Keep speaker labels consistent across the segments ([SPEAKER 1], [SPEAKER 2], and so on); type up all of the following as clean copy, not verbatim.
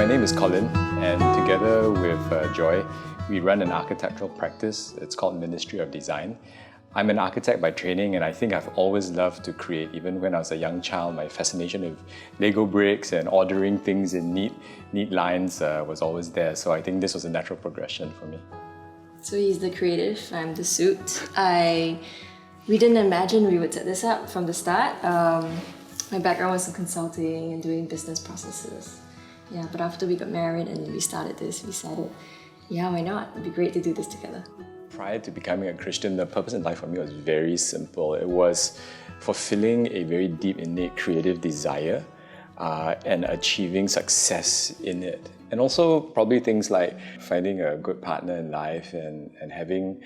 [SPEAKER 1] my name is Colin, and together with Joy, we run an architectural practice. It's called Ministry of Design. I'm an architect by training, and I think I've always loved to create. Even when I was a young child, my fascination with Lego bricks and ordering things in neat lines was always there. So I think this was a natural progression for me.
[SPEAKER 2] So he's the creative, I'm the suit. We didn't imagine we would set this up from the start. My background was in consulting and doing business processes. Yeah, but after we got married and we started this, we said, yeah, why not? It'd be great to do this together.
[SPEAKER 1] Prior to becoming a Christian, the purpose in life for me was very simple. It was fulfilling a very deep, innate creative desire and achieving success in it. And also probably things like finding a good partner in life and having,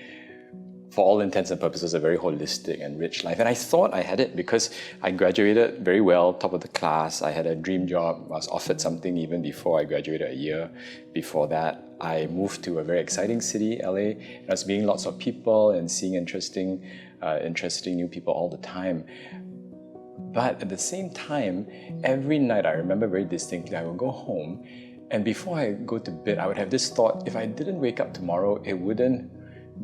[SPEAKER 1] for all intents and purposes, a very holistic and rich life. And I thought I had it because I graduated very well, top of the class. I had a dream job. I was offered something even before I graduated, a year before that. I moved to a very exciting city, LA, and I was meeting lots of people and seeing interesting new people all the time. But at the same time, every night I remember very distinctly, I would go home, and before I go to bed, I would have this thought, if I didn't wake up tomorrow, it wouldn't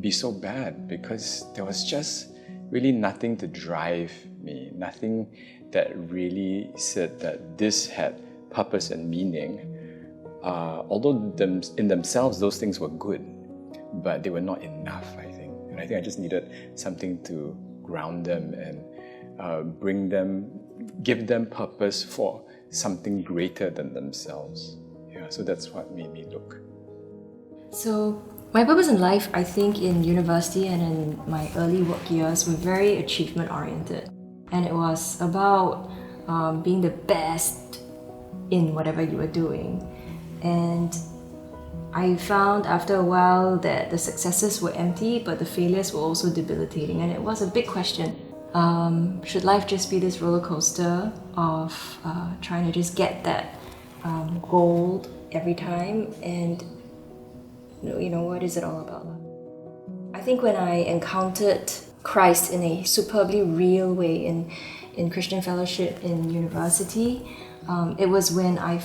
[SPEAKER 1] be so bad, because there was just really nothing to drive me, nothing that really said that this had purpose and meaning. Although in themselves those things were good, but they were not enough, I think. And I think I just needed something to ground them and give them purpose for something greater than themselves. Yeah, so that's what made me look.
[SPEAKER 2] So my purpose in life, I think in university and in my early work years, were very achievement oriented. And it was about being the best in whatever you were doing. And I found after a while that the successes were empty, but the failures were also debilitating. And it was a big question. Should life just be this roller coaster of trying to just get that gold every time? And what is it all about? I think when I encountered Christ in a superbly real way in Christian fellowship in university, it was when I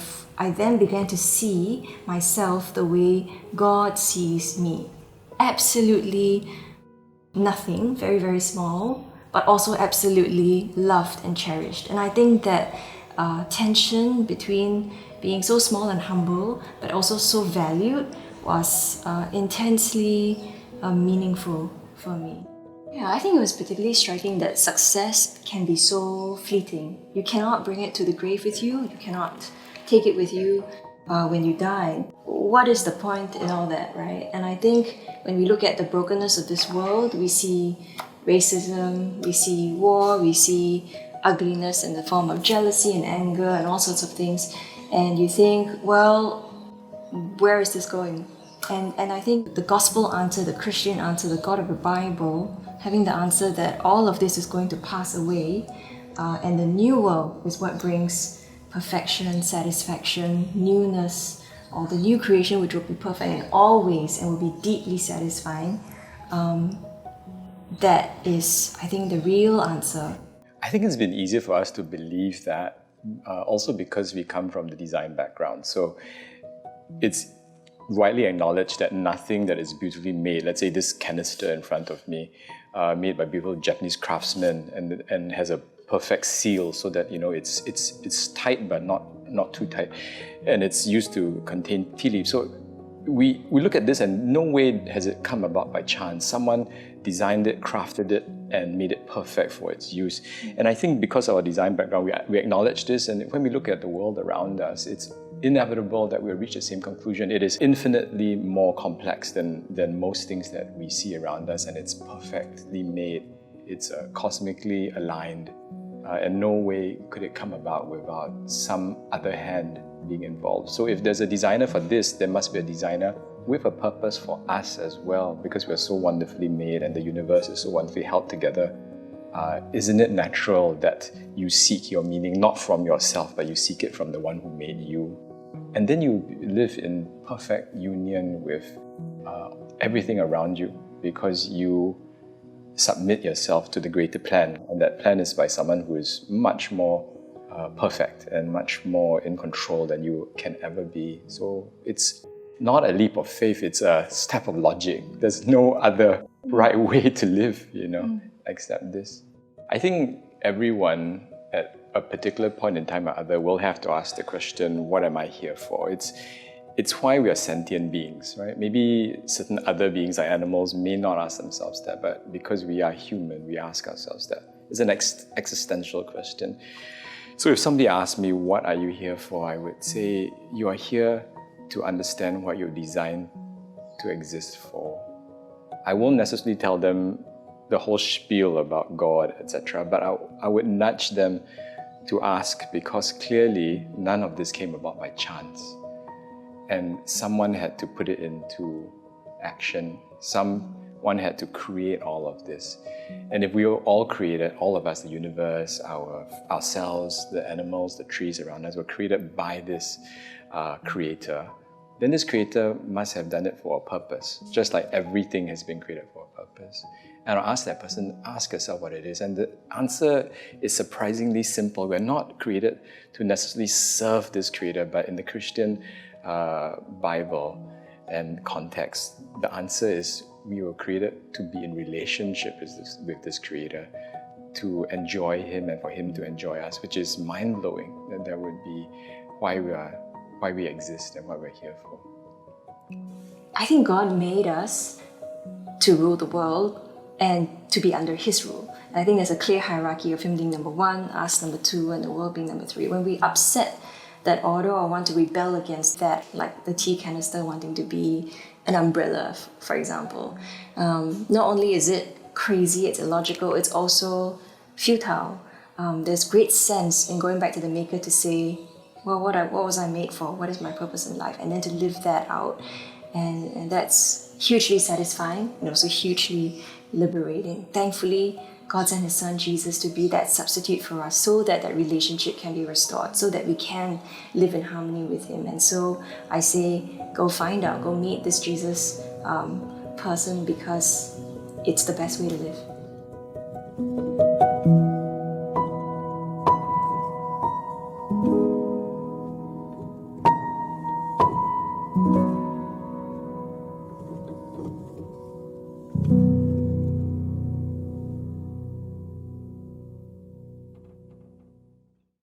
[SPEAKER 2] then began to see myself the way God sees me. Absolutely nothing, very, very small, but also absolutely loved and cherished. And I think that tension between being so small and humble, but also so valued, was intensely meaningful for me. Yeah, I think it was particularly striking that success can be so fleeting. You cannot bring it to the grave with you. You cannot take it with you when you die. What is the point in all that, right? And I think when we look at the brokenness of this world, we see racism, we see war, we see ugliness in the form of jealousy and anger and all sorts of things. And you think, well, where is this going? And I think the gospel answer, the Christian answer, the God of the Bible, having the answer that all of this is going to pass away, and the new world is what brings perfection, satisfaction, newness, or the new creation which will be perfect in all ways and will be deeply satisfying. That is, I think, the real answer.
[SPEAKER 1] I think it's been easier for us to believe that, also because we come from the design background. So it's widely acknowledged that nothing that is beautifully made, let's say this canister in front of me, made by beautiful Japanese craftsmen and has a perfect seal so that it's tight but not too tight, and it's used to contain tea leaves. So we look at this and no way has it come about by chance. Someone designed it, crafted it, and made it perfect for its use. And I think because of our design background, we acknowledge this, and when we look at the world around us, it's inevitable that we'll reach the same conclusion. It is infinitely more complex than most things that we see around us, and it's perfectly made. It's cosmically aligned, and no way could it come about without some other hand being involved. So if there's a designer for this, there must be a designer with a purpose for us as well, because we're so wonderfully made and the universe is so wonderfully held together. Isn't it natural that you seek your meaning not from yourself, but you seek it from the one who made you? And then you live in perfect union with everything around you, because you submit yourself to the greater plan. And that plan is by someone who is much more perfect and much more in control than you can ever be. So it's not a leap of faith, it's a step of logic. There's no other right way to live, except this. I think everyone at a particular point in time or other will have to ask the question, what am I here for? It's why we are sentient beings, right? Maybe certain other beings like animals may not ask themselves that, but because we are human, we ask ourselves that. It's an existential question. So if somebody asked me, what are you here for? I would say, you are here to understand what you're designed to exist for. I won't necessarily tell them the whole spiel about God, etc., but I would nudge them to ask, because clearly none of this came about by chance. And someone had to put it into action. Someone had to create all of this. And if we were all created, all of us, the universe, ourselves, the animals, the trees around us, were created by this creator, then this creator must have done it for a purpose, just like everything has been created for a purpose. And I'll ask that person, ask yourself what it is. And the answer is surprisingly simple. We're not created to necessarily serve this creator, but in the Christian Bible and context, the answer is we were created to be in relationship with this creator, to enjoy him and for him to enjoy us, which is mind-blowing. That would be why we exist and what we're here for.
[SPEAKER 2] I think God made us to rule the world and to be under His rule. And I think there's a clear hierarchy of Him being number one, us number two, and the world being number three. When we upset that order or want to rebel against that, like the tea canister wanting to be an umbrella, for example, not only is it crazy, it's illogical, it's also futile. There's great sense in going back to the Maker to say, well, what was I made for? What is my purpose in life? And then to live that out. And that's hugely satisfying and also hugely liberating. Thankfully, God sent His Son Jesus to be that substitute for us so that that relationship can be restored, so that we can live in harmony with Him. And so I say, go find out, go meet this Jesus person, because it's the best way to live.